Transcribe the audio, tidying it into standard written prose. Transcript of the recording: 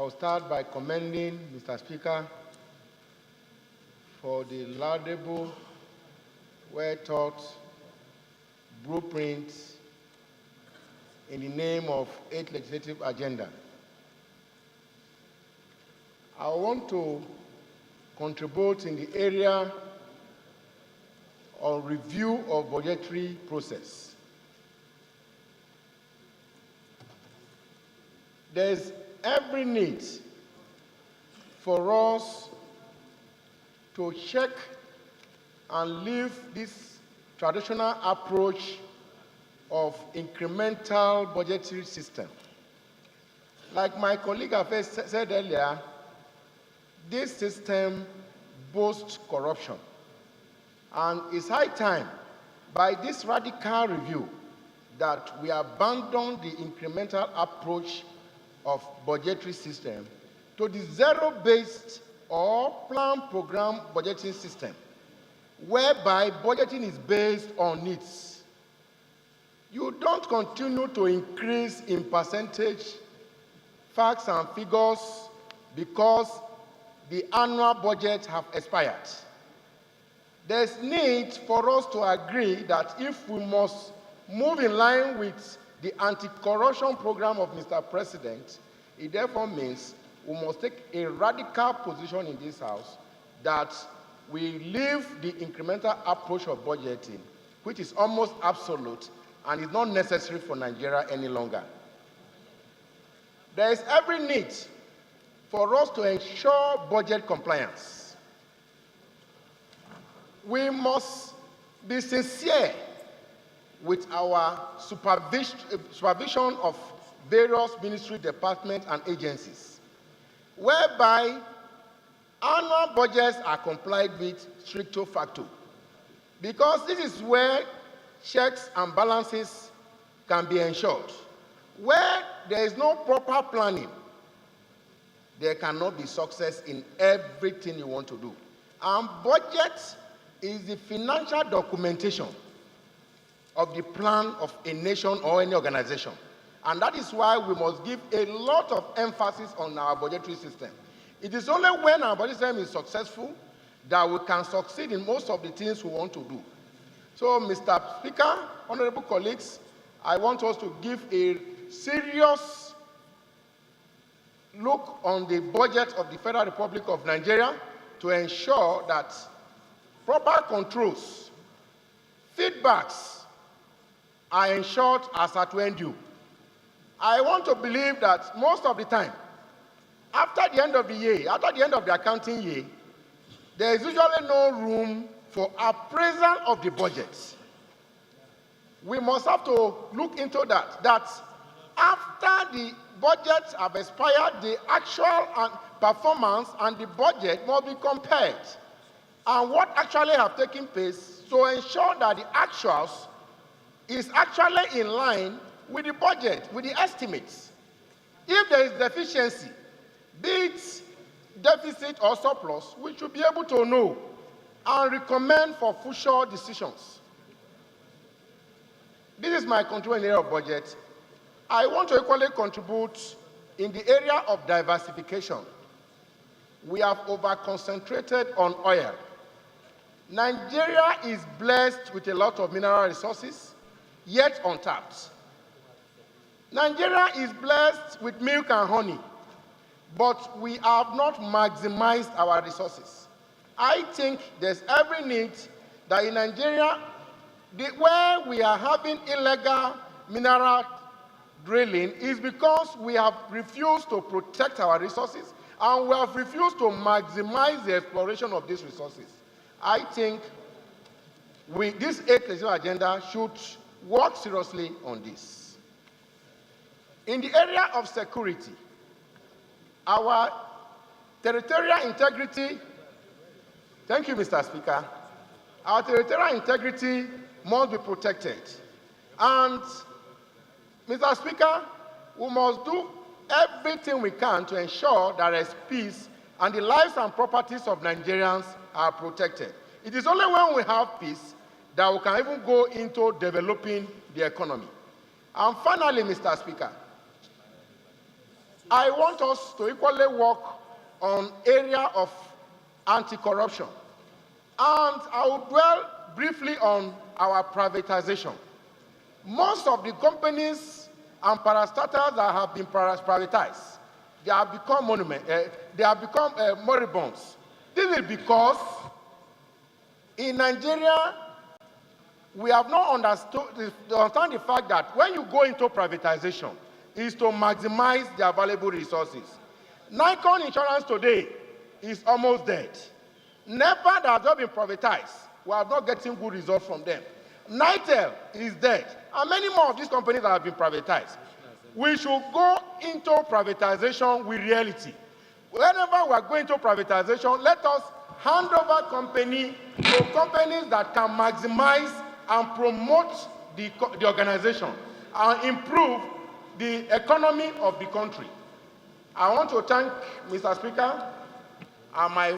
will start by commending Mr. Speaker for the laudable, well-thought blueprint in the name of 8th Legislative Agenda. I want to contribute in the area of review of budgetary process. There's every need for us to check and leave this traditional approach of incremental budgetary system. Like my colleague said earlier, this system boasts corruption. And it's high time, by this radical review, that we abandon the incremental approach of budgetary system to the zero-based or plan-program budgeting system, whereby budgeting is based on needs. You don't continue to increase in percentage, facts and figures because the annual budget have expired. There's need for us to agree that if we must move in line with the anti-corruption program of Mr. President, it therefore means we must take a radical position in this House that we leave the incremental approach of budgeting, which is almost absolute and is not necessary for Nigeria any longer. There is every need for us to ensure budget compliance. We must be sincere with our supervision of various ministry departments and agencies, whereby annual budgets are complied with stricto facto, because this is where checks and balances can be ensured. Where there is no proper planning, there cannot be success in everything you want to do. And budget is the financial documentation of the plan of a nation or any organization. And that is why we must give a lot of emphasis on our budgetary system. It is only when our budget system is successful that we can succeed in most of the things we want to do. So, Mr. Speaker, honorable colleagues, I want us to give a serious look on the budget of the Federal Republic of Nigeria to ensure that proper controls, feedbacks are ensured as at when due. I want to believe that most of the time, after the end of the year, after the end of the accounting year, there is usually no room for appraisal of the budget. We must have to look into that after the budgets have expired, the actual performance and the budget must be compared, and what actually have taken place to ensure that the actuals is actually in line with the budget, with the estimates. If there is deficiency, be it deficit or surplus, we should be able to know and recommend for future decisions. This is my contribution in the area of budget. I want to equally contribute in the area of diversification. We have over-concentrated on oil. Nigeria is blessed with a lot of mineral resources, yet untapped. Nigeria is blessed with milk and honey, but we have not maximized our resources. I think there's every need that in Nigeria, where we are having illegal mineral drilling is because we have refused to protect our resources and we have refused to maximize the exploration of these resources. I think this 8th legislative agenda should work seriously on this. In the area of security, our territorial integrity, thank you, Mr. Speaker, our territorial integrity must be protected. And, Mr. Speaker, we must do everything we can to ensure that there is peace and the lives and properties of Nigerians are protected. It is only when we have peace that we can even go into developing the economy. And finally, Mr. Speaker, I want us to equally work on area of anti-corruption. And I will dwell briefly on our privatization. Most of the companies and parastatals that have been privatized, they have become moribunds. This is because in Nigeria, we have not understand the fact that when you go into privatization, is to maximize the available resources. Nikon Insurance today is almost dead. NEPA that has not been privatized, we are not getting good results from them. Nitel is dead, and many more of these companies that have been privatized. We should go into privatization with reality. Whenever we are going to privatization, let us hand over company to companies that can maximize and promote the organization and improve the economy of the country. I want to thank Mr. Speaker and my